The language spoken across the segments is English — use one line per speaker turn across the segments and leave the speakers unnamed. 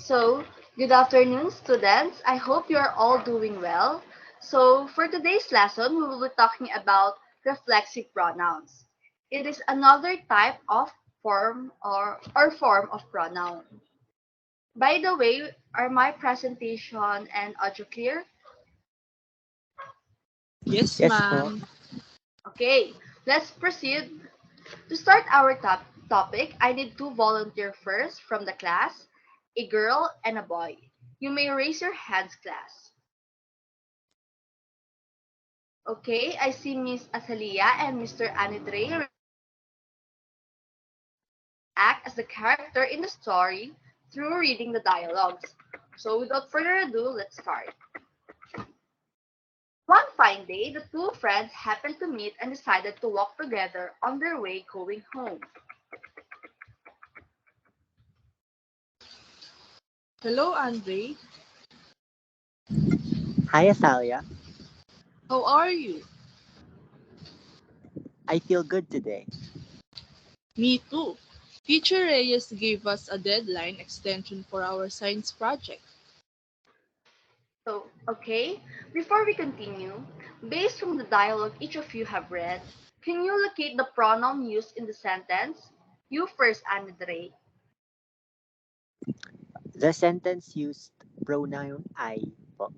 So, good afternoon, students. I hope you are all doing well. So, for today's lesson, we will be talking about reflexive pronouns. It is another type of form of pronoun. By the way, are my presentation and audio clear?
Yes,
Yes po.
ma'am.
Okay, let's proceed. To start our topic, I need two volunteer first from the class, a girl and a boy. You may raise your hands, class. Okay, I see Miss Azalia and Mr. Anidre act as the character in the story through reading the dialogues. So without further ado, let's start. One fine day, the two friends happened to meet and decided to walk together on their way going home.
Hello, Andre.
Hi, Athalia.
How are you?
I feel good today.
Me too. Teacher Reyes gave us a deadline extension for our science project.
So, okay, before we continue, based from the dialogue each of you have read, can you locate the pronoun used in the sentence? You first, Andre.
The sentence used pronoun I po.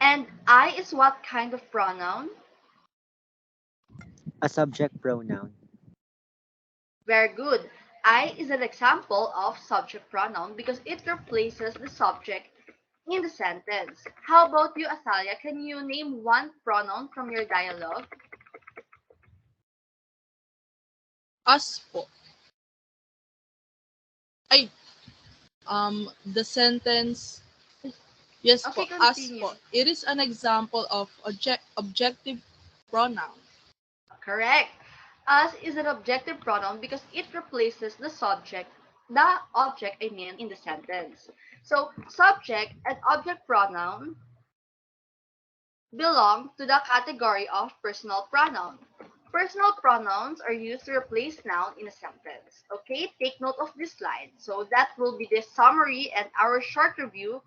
And I is what kind of pronoun?
A subject pronoun.
Very good. I is an example of subject pronoun because it replaces the subject in the sentence. How about you, Athalia? Can you name one pronoun from your dialogue?
Us po. Ay, the sentence, yes
Okay,
po, us
continue.
po. It is an example of objective pronoun.
Correct. Us is an objective pronoun because it replaces the object I mean, in the sentence. So, subject and object pronoun belong to the category of personal pronoun. Personal pronouns are used to replace noun in a sentence. Okay, take note of this slide. So that will be the summary and our short review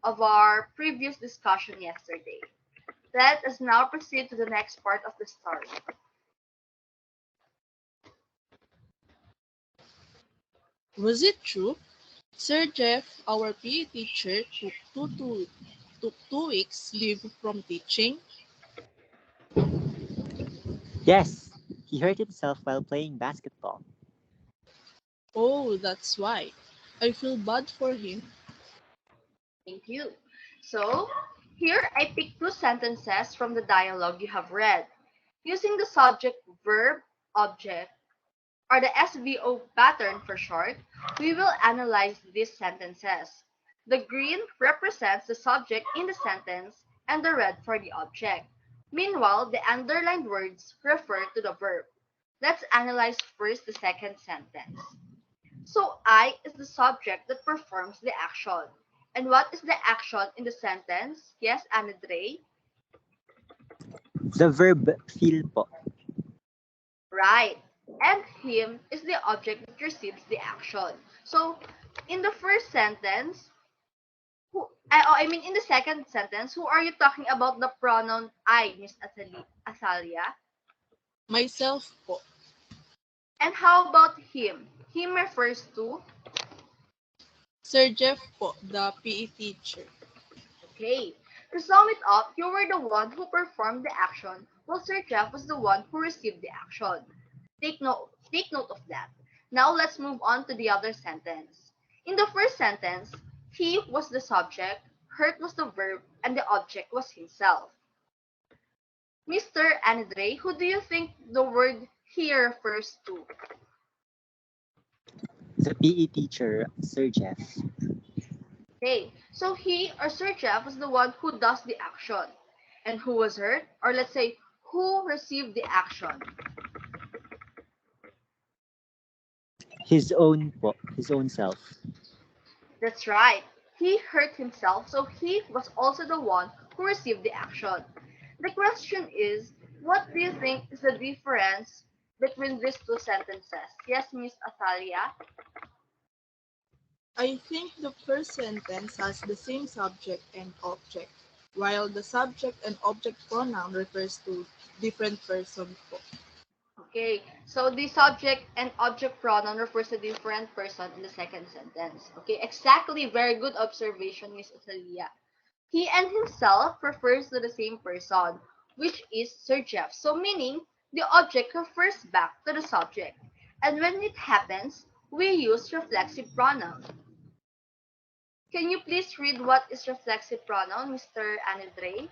of our previous discussion yesterday. Let us now proceed to the next part of the story.
Was it true? Sir Jeff, our PE teacher, took 2 weeks leave from teaching.
Yes, he hurt himself while playing basketball.
Oh, that's why. I feel bad for him.
Thank you. So, here I picked two sentences from the dialogue you have read. Using the subject, verb, object, or the SVO pattern for short, we will analyze these sentences. The green represents the subject in the sentence and the red for the object. Meanwhile, the underlined words refer to the verb. Let's analyze first the second sentence. So I is the subject that performs the action. And what is the action in the sentence? Yes, Andre?
The verb feel po.
Right. And him is the object that receives the action. So, in the first sentence, in the second sentence, who are you talking about the pronoun I, Miss Athalia?
Myself po.
And how about him? Him refers to,
Sir Jeff po, the PE teacher.
okay. To sum it up, you were the one who performed the action, while Sir Jeff was the one who received the action. Take note of that. Now let's move on to the other sentence. In the first sentence, he was the subject, hurt was the verb, and the object was himself. Mr. Andre, who do you think the word he refers to?
The PE teacher, Sir Jeff.
Okay, so he or Sir Jeff was the one who does the action. And who was hurt? Or let's say, who received the action?
His own po. His own self.
That's right. He hurt himself, so he was also the one who received the action. The question is, what do you think is the difference between these two sentences? Yes, Miss Athalia?
I think the first sentence has the same subject and object, while the subject and object pronoun refers to different person po.
Okay, so the subject and object pronoun refers to different person in the second sentence. Okay, exactly. Very good observation, Miss Atalia. He and himself refers to the same person, which is Sir Jeff. So meaning the object refers back to the subject. And when it happens, we use reflexive pronoun. Can you please read what is reflexive pronoun, Mr. Anildre?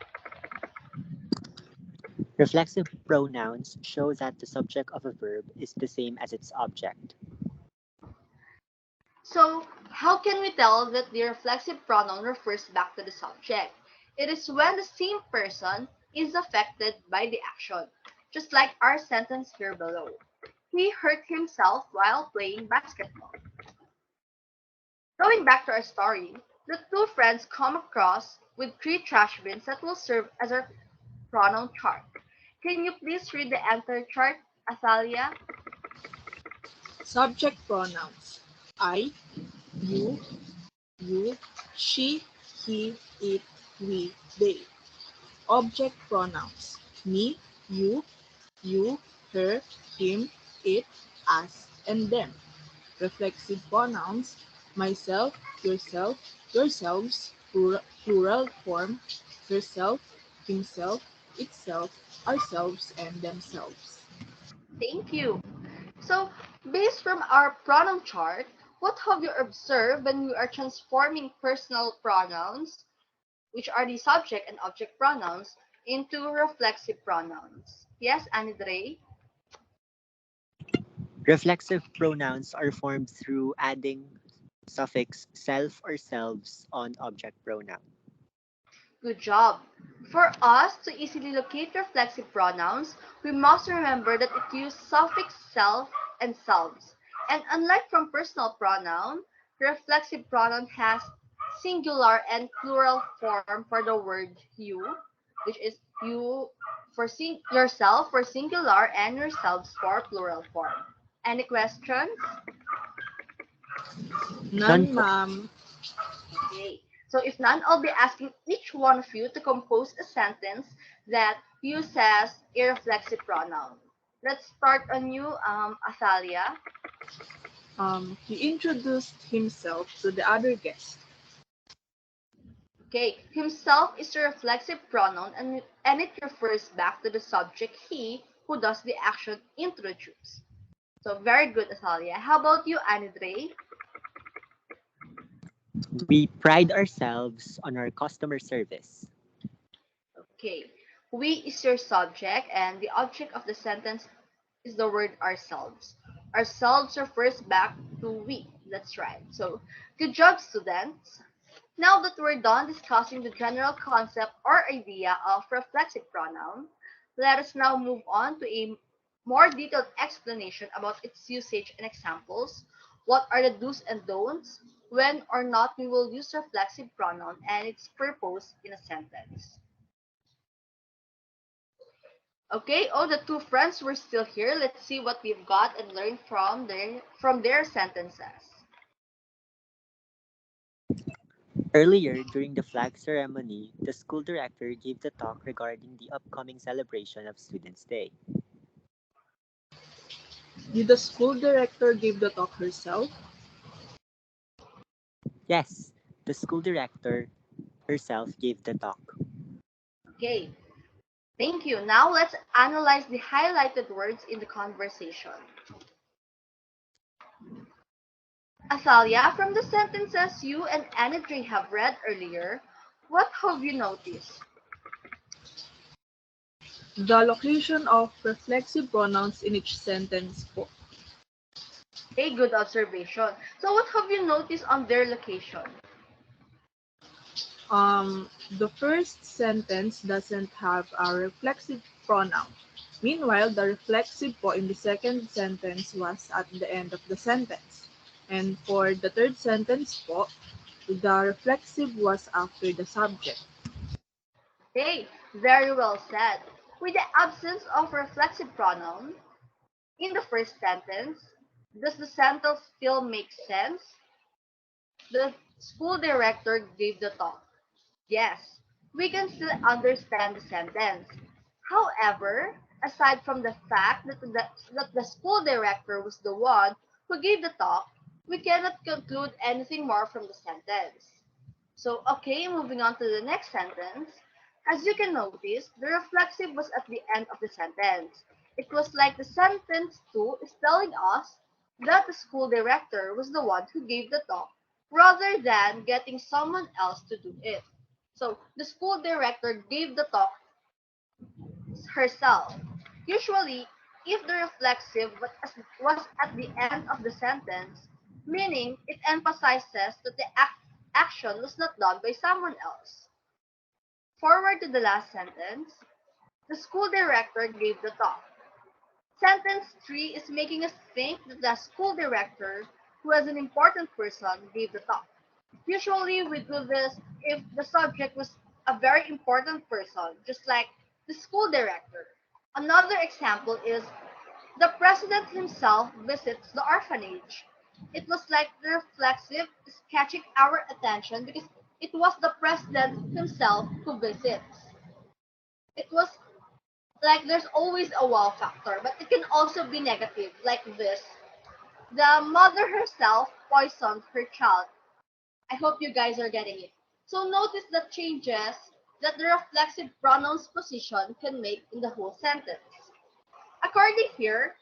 Reflexive pronouns show that the subject of a verb is the same as its object.
So, how can we tell that the reflexive pronoun refers back to the subject? It is when the same person is affected by the action, just like our sentence here below. He hurt himself while playing basketball. Going back to our story, the two friends come across with three trash bins that will serve as our pronoun chart. Can you please read the entire chart, Athalia?
Subject pronouns: I, you, you, she, he, it, we, they. Object pronouns: me, you, her, him, it, us, and them. Reflexive pronouns: myself, yourself, yourselves, plural form, herself, himself, itself, ourselves, and themselves.
Thank you. So, based from our pronoun chart, what have you observed when we are transforming personal pronouns, which are the subject and object pronouns, into reflexive pronouns? Yes, Anidre?
Reflexive pronouns are formed through adding suffix self or selves on object pronoun.
Good job. For us to easily locate reflexive pronouns, we must remember that it uses suffix self and selves. And unlike from personal pronoun, reflexive pronoun has singular and plural form for the word you, which is you for yourself for singular and yourselves for plural form. Any questions?
None
None,
po.
ma'am.
Okay. So if none, I'll be asking each one of you to compose a sentence that uses a reflexive pronoun. Let's start on you, Athalia.
He introduced himself to the other guest.
Okay. Himself is a reflexive pronoun and it refers back to the subject he who does the action introduce. So very good, Athalia. How about you, Anidre?
We pride ourselves on our customer service.
Okay. We is your subject and the object of the sentence is the word ourselves. Ourselves refers back to we. That's right. So, good job, students. Now that we're done discussing the general concept or idea of reflexive pronoun, let us now move on to a more detailed explanation about its usage and examples. What are the do's and don'ts? When or not we will use reflexive pronoun and its purpose in a sentence. Okay, oh, the two friends were still here. Let's see what we've got and learn from their sentences.
Earlier, during the flag ceremony, the school director gave the talk regarding the upcoming celebration of Students' Day.
Did the school director give the talk herself?
Yes, the school director herself gave the talk.
Okay, thank you. Now let's analyze the highlighted words in the conversation. Athalia, from the sentences you and Anidre have read earlier, what have you noticed?
The location of reflexive pronouns in each sentence po.
A good observation. So what have you noticed on their location?
The first sentence doesn't have a reflexive pronoun. Meanwhile, the reflexive po in the second sentence was at the end of the sentence. And for the third sentence po, the reflexive was after the subject.
Okay, very well said. With the absence of reflexive pronoun, in the first sentence, does the sentence still make sense? The school director gave the talk. Yes, we can still understand the sentence. However, aside from the fact that the school director was the one who gave the talk, we cannot conclude anything more from the sentence. So, okay, moving on to the next sentence. As you can notice, the reflexive was at the end of the sentence. It was like the sentence 2 is telling us that the school director was the one who gave the talk rather than getting someone else to do it. So, the school director gave the talk herself. Usually, if the reflexive was at the end of the sentence, meaning it emphasizes that the action was not done by someone else. Forward to the last sentence, the school director gave the talk. Sentence 3 is making us think that the school director, who is an important person, gave the talk. Usually, we do this if the subject was a very important person, just like the school director. Another example is the president himself visits the orphanage. It was like the reflexive is catching our attention because it was the president himself who visits. It was like there's always a wow factor, but it can also be negative, like this. The mother herself poisoned her child. I hope you guys are getting it. So notice the changes that the reflexive pronouns position can make in the whole sentence. According here,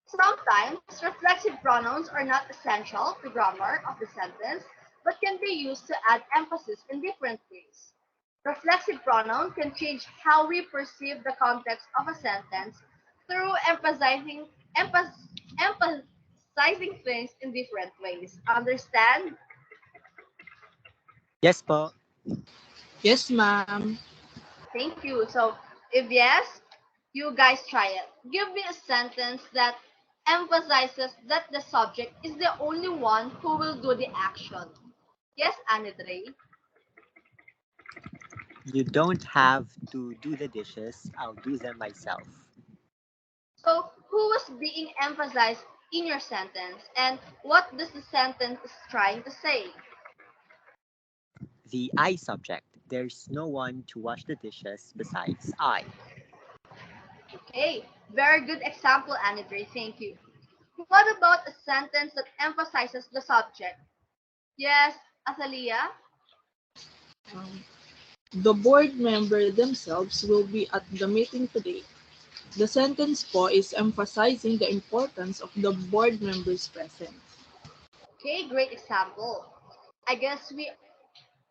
sometimes reflexive pronouns are not essential to grammar of the sentence, but can be used to add emphasis in different ways. Reflexive pronoun can change how we perceive the context of a sentence through emphasizing things in different ways. Understand?
Yes po.
Yes, ma'am.
Thank you. So, if yes, you guys try it. Give me a sentence that emphasizes that the subject is the only one who will do the action. Yes, Anidre.
You don't have to do the dishes. I'll do them myself.
So, who was being emphasized in your sentence, and what does the sentence is trying to say?
The I subject. There's no one to wash the dishes besides I.
Okay, very good example, Anidre. Thank you. What about a sentence that emphasizes the subject? Yes, Athalia.
Um, the board member themselves will be at the meeting today. The sentence po is emphasizing the importance of the board members' presence.
Okay, great example. I guess we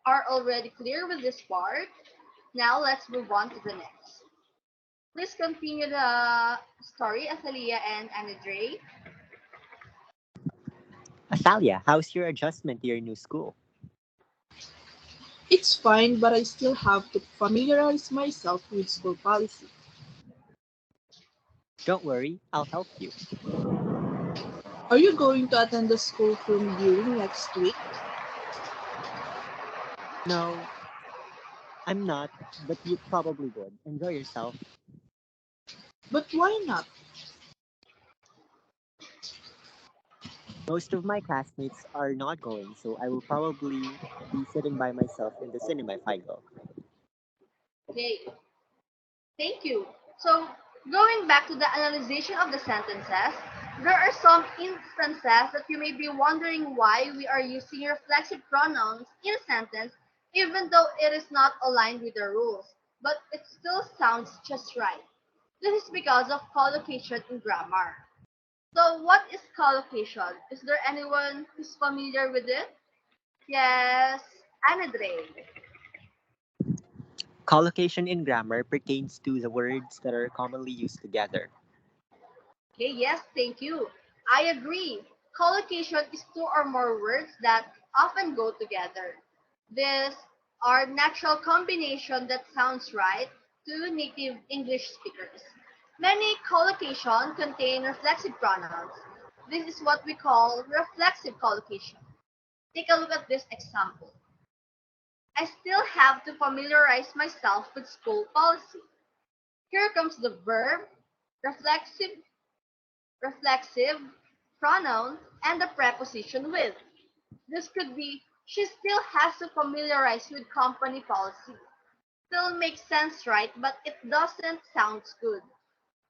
are already clear with this part. Now let's move on to the next. Please continue the story, Athalia and Anidre.
Athalia, how's your adjustment to your new school?
It's fine, but I still have to familiarize myself with school policy.
Don't worry, I'll help you.
Are you going to attend the school film viewing next week?
No, I'm not, but you probably would. Enjoy yourself.
But why not?
Most of my classmates are not going, so I will probably be sitting by myself in the cinema if I go.
Okay, thank you. So, going back to the analyzation of the sentences, there are some instances that you may be wondering why we are using reflexive pronouns in a sentence even though it is not aligned with the rules, but it still sounds just right. This is because of collocation in grammar. So, what is collocation? Is there anyone who's familiar with it? Yes, Anadre.
Collocation in grammar pertains to the words that are commonly used together.
Okay, yes, thank you. I agree. Collocation is two or more words that often go together. These are natural combination that sounds right to native English speakers. Many collocation contain reflexive pronouns. This is what we call reflexive collocation. Take a look at this example. I still have to familiarize myself with school policy. Here comes the verb, reflexive reflexive pronoun, and the preposition with. This could be, she still has to familiarize with company policy. Still makes sense, right? But it doesn't sound good.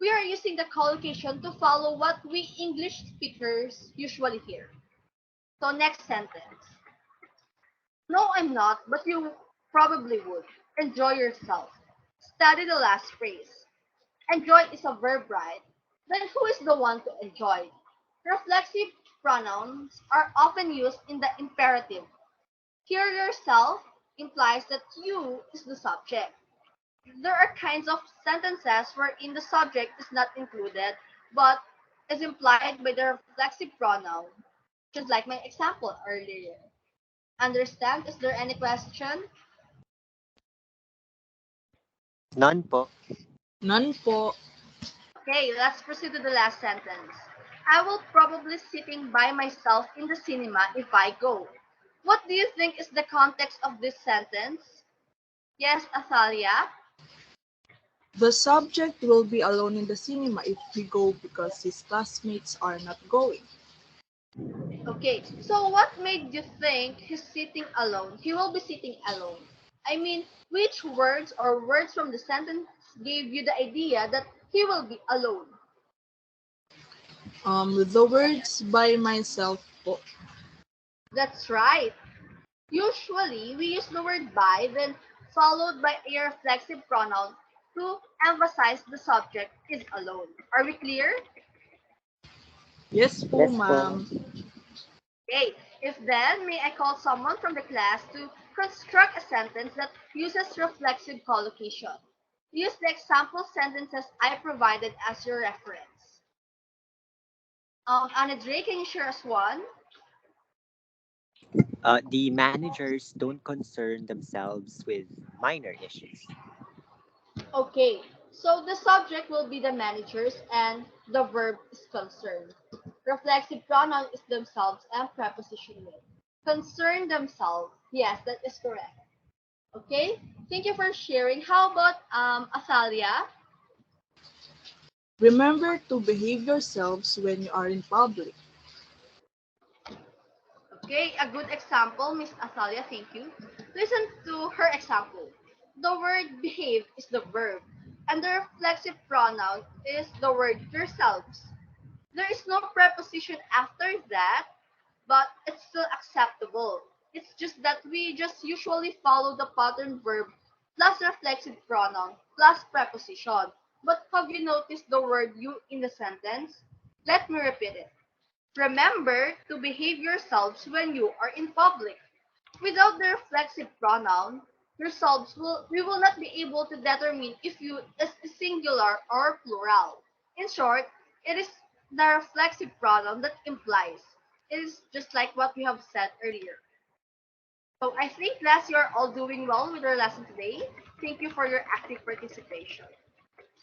We are using the collocation to follow what we English speakers usually hear. So next sentence. No, I'm not, but you probably would. Enjoy yourself. Study the last phrase. Enjoy is a verb, right? Then who is the one to enjoy? Reflexive pronouns are often used in the imperative. Here yourself implies that you is the subject. There are kinds of sentences wherein the subject is not included, but is implied by the reflexive pronoun, just like my example earlier. Understand? Is there any question?
None po.
None po.
Okay, let's proceed to the last sentence. I will probably sitting by myself in the cinema if I go. What do you think is the context of this sentence? Yes, Athalia?
The subject will be alone in the cinema if we go because his classmates are not going.
Okay, so what made you think he's sitting alone? He will be sitting alone. I mean, which words or words from the sentence gave you the idea that he will be alone?
The words by myself po.
That's right. Usually, we use the word by, then followed by a reflexive pronoun to emphasize the subject is alone. Are we clear?
Yes po,
Yes po.
ma'am.
Okay. If then, may I call someone from the class to construct a sentence that uses reflexive collocation? Use the example sentences I provided as your reference. Anna Dre, can you share us one?
The managers don't concern themselves with minor issues.
Okay, so the subject will be the managers and the verb is concerned. Reflexive pronoun is themselves and preposition with. Concern themselves. Yes, that is correct. Okay, thank you for sharing. How about Athalia?
Remember to behave yourselves when you are in public.
Okay, a good example, Miss Athalia, thank you. Listen to her example. The word behave is the verb, and the reflexive pronoun is the word yourselves. There is no preposition after that, but it's still acceptable. It's just that we just usually follow the pattern verb plus reflexive pronoun plus preposition. But have you noticed the word you in the sentence? Let me repeat it. Remember to behave yourselves when you are in public. Without the reflexive pronoun, yourselves will we will not be able to determine if you is singular or plural. In short, it is the reflexive pronoun that implies. It is just like what we have said earlier. So I think class you are all doing well with our lesson today. Thank you for your active participation.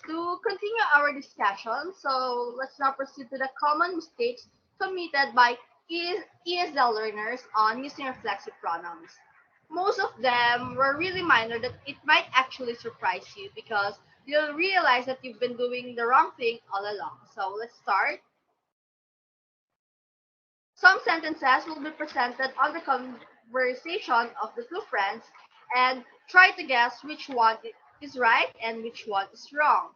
To continue our discussion, so let's now proceed to the common mistakes committed by ESL learners on using reflexive pronouns. Most of them were really minor that it might actually surprise you because you'll realize that you've been doing the wrong thing all along. So let's start. Some sentences will be presented on the conversation of the two friends and try to guess which one is right and which one is wrong.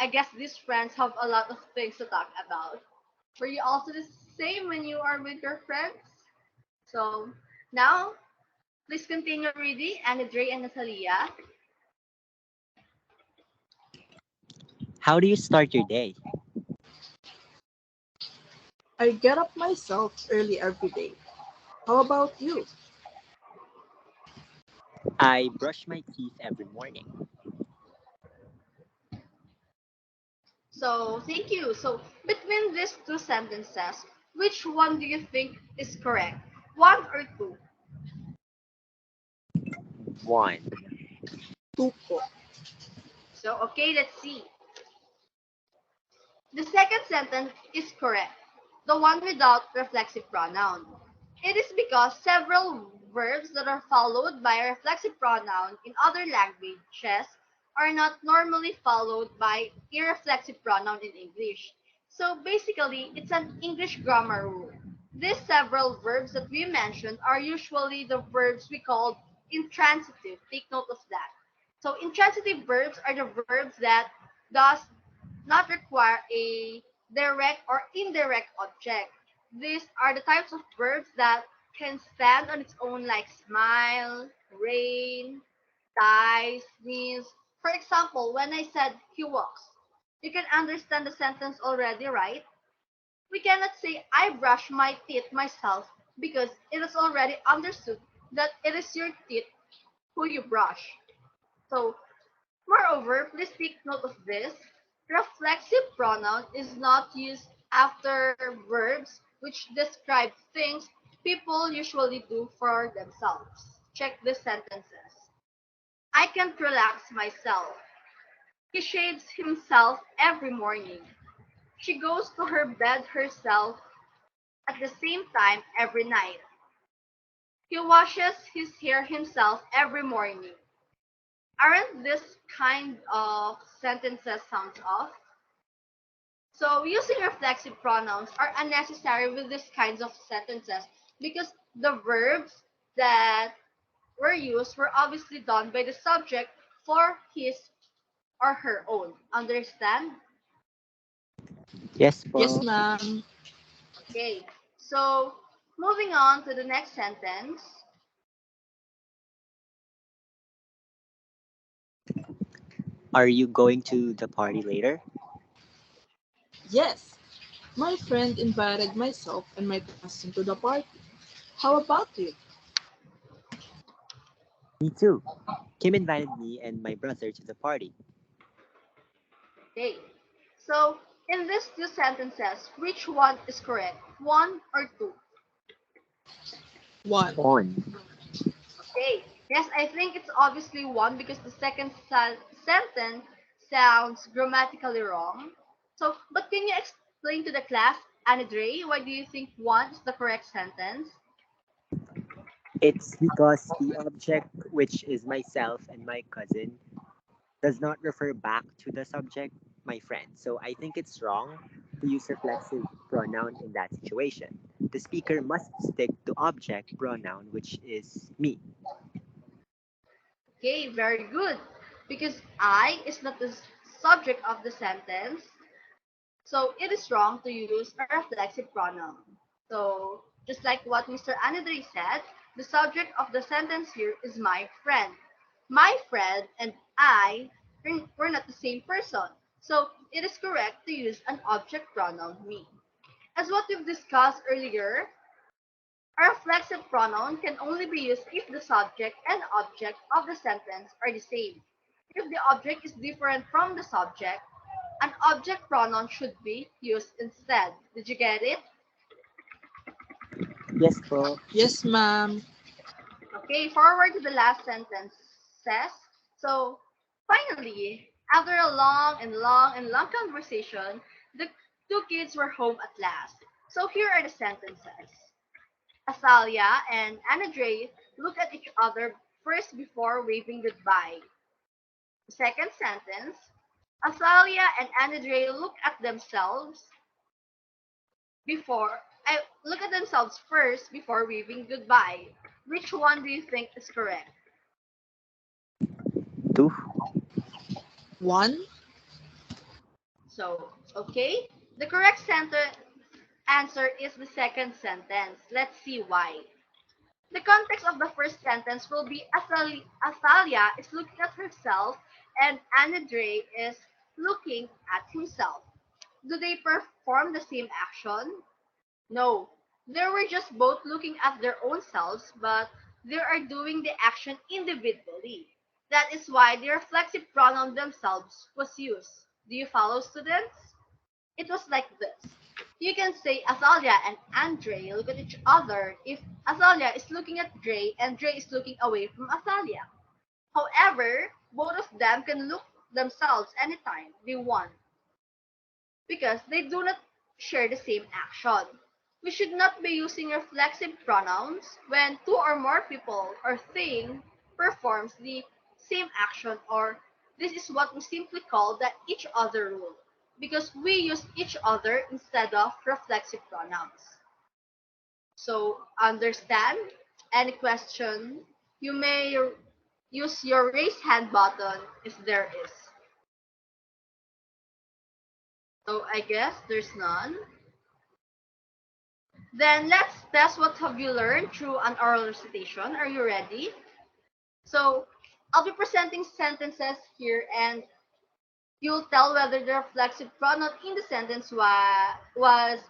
I guess these friends have a lot of things to talk about. Were you also the same when you are with your friends? So now, please continue reading Anna Dre and Natalia.
How do you start your day?
I get up myself early every day. How about you?
I brush my teeth every morning.
So thank you. So between these two sentences, which one do you think is correct? One or two?
One.
Two po.
So okay, let's see. The second sentence is correct, the one without reflexive pronoun. It is because several verbs that are followed by a reflexive pronoun in other languages are not normally followed by a reflexive pronoun in English. So basically, it's an English grammar rule. These several verbs that we mentioned are usually the verbs we call intransitive. Take note of that. So intransitive verbs are the verbs that does not require a direct or indirect object. These are the types of verbs that can stand on its own like smile, rain, die, sneeze. For example, when I said he walks, you can understand the sentence already, right? We cannot say I brush my teeth myself because it is already understood that it is your teeth who you brush. So, moreover, please take note of this. Reflexive pronoun is not used after verbs which describe things people usually do for themselves. Check the sentences. I can't relax myself. He shaves himself every morning. She goes to her bed herself at the same time every night. He washes his hair himself every morning. Aren't this kind of sentences sounds off? So using reflexive pronouns are unnecessary with these kinds of sentences because the verbs that were used were obviously done by the subject for his or her own. Understand?
Yes
Yes,
po.
ma'am.
Okay. So moving on to the next sentence.
Are you going to the party later?
Yes. My friend invited myself and my cousin to the party. How about you?
Me too. Kim invited me and my brother to the party.
Okay. So in these two sentences, which one is correct? One or two?
One.
On.
Okay. Yes, I think it's obviously one because the second sentence sounds grammatically wrong. So, but can you explain to the class, Anadre, why do you think one is the correct sentence?
It's because the object, which is myself and my cousin, does not refer back to the subject, my friend. So I think it's wrong to use reflexive pronoun in that situation. The speaker must stick to object pronoun, which is me.
Okay, very good. Because I is not the subject of the sentence, so it is wrong to use a reflexive pronoun. So, just like what Mr. Anadri said, the subject of the sentence here is my friend. My friend and I were not the same person. So, it is correct to use an object pronoun me. As what we've discussed earlier, a reflexive pronoun can only be used if the subject and object of the sentence are the same. If the object is different from the subject, an object pronoun should be used instead. Did you get it?
Yes po.
Yes, ma'am.
Okay, forward to the last sentence says, so finally, after a long conversation, the two kids were home at last. So here are the sentences. Asalia and Anadre look at each other first before waving goodbye. The second sentence, Asalia and Anadre before look at themselves first before waving goodbye. Which one do you think is correct?
Two.
One.
So, okay, the correct answer is the second sentence. Let's see why. The context of the first sentence will be Athalia is looking at herself and Anadre is looking at himself. Do they perform the same action? No. They were just both looking at their own selves, but they are doing the action individually. That is why the reflexive pronoun themselves was used. Do you follow, students? It was like this. You can say Azalia and Andre look at each other if Azalia is looking at Dre and Dre is looking away from Azalia. However, both of them can look themselves anytime they want because they do not share the same action. We should not be using reflexive pronouns when two or more people or thing performs the same action, or this is what we simply call the each other rule because we use each other instead of reflexive pronouns. So, understand? Any question? You may use your raise hand button if there is. So, I guess there's none. Then let's test what have you learned through an oral recitation. Are you ready? So, I'll be presenting sentences here and you'll tell whether the reflexive pronoun in the sentence was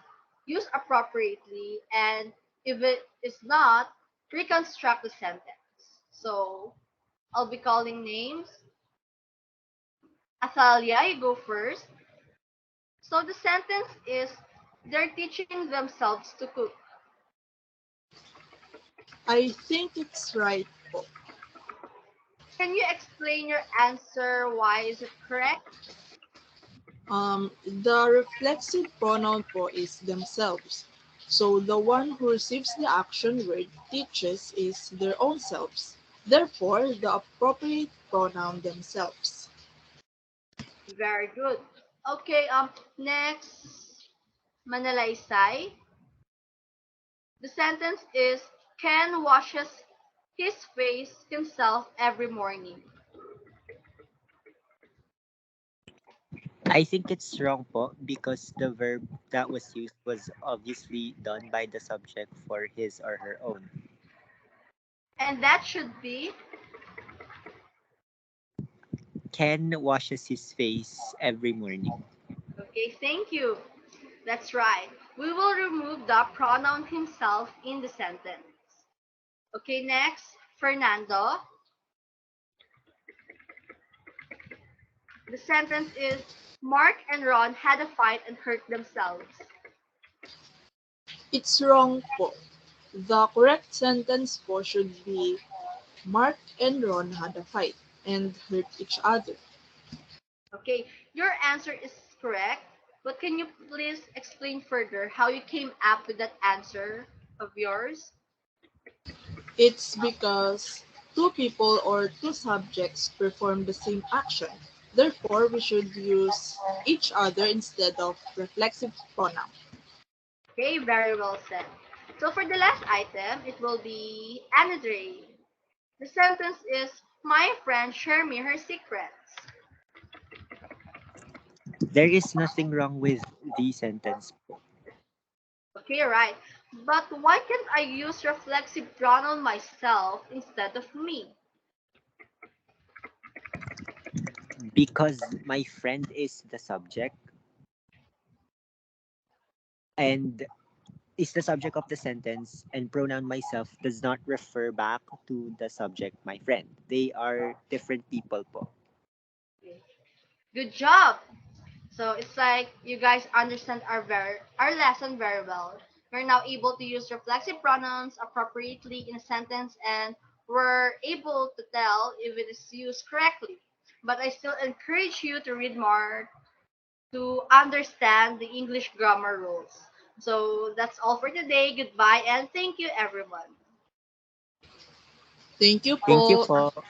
used appropriately, and if it is not, reconstruct the sentence. So, I'll be calling names. Athalia, you go first. So, the sentence is they're teaching themselves to cook.
I think it's right po.
Can you explain your answer? Why is it correct?
The reflexive pronoun po is themselves. So the one who receives the action word teaches is their own selves. Therefore, the appropriate pronoun themselves.
Very good. Okay, next, Manalaysay. The sentence is Ken washes his face himself every morning.
I think it's wrong po because the verb that was used was obviously done by the subject for his or her own.
And that should be,
Ken washes his face every morning.
okay, thank you. That's right. We will remove the pronoun himself in the sentence. Okay, next, Fernando. The sentence is Mark and Ron had a fight and hurt themselves.
It's wrong po. The correct sentence po should be Mark and Ron had a fight and hurt each other.
Okay, your answer is correct, but can you please explain further how you came up with that answer of yours?
It's because two people or two subjects perform the same action. Therefore, we should use each other instead of reflexive pronoun.
Okay, very well said. So for the last item, it will be Andre. The sentence is My friend share me her secrets.
There is nothing wrong with the sentence po
Okay, right. But why can't I use reflexive pronoun myself instead of me?
because my friend is the subject and is the subject of the sentence, and pronoun myself does not refer back to the subject my friend. They are different people po.
Okay. Good job. So it's like you guys understand our lesson very well. We're now able to use reflexive pronouns appropriately in a sentence and we're able to tell if it is used correctly. But I still encourage you to read more to understand the English grammar rules. So that's all for today. Goodbye and thank you everyone.
Thank you
Thank you
po.
po.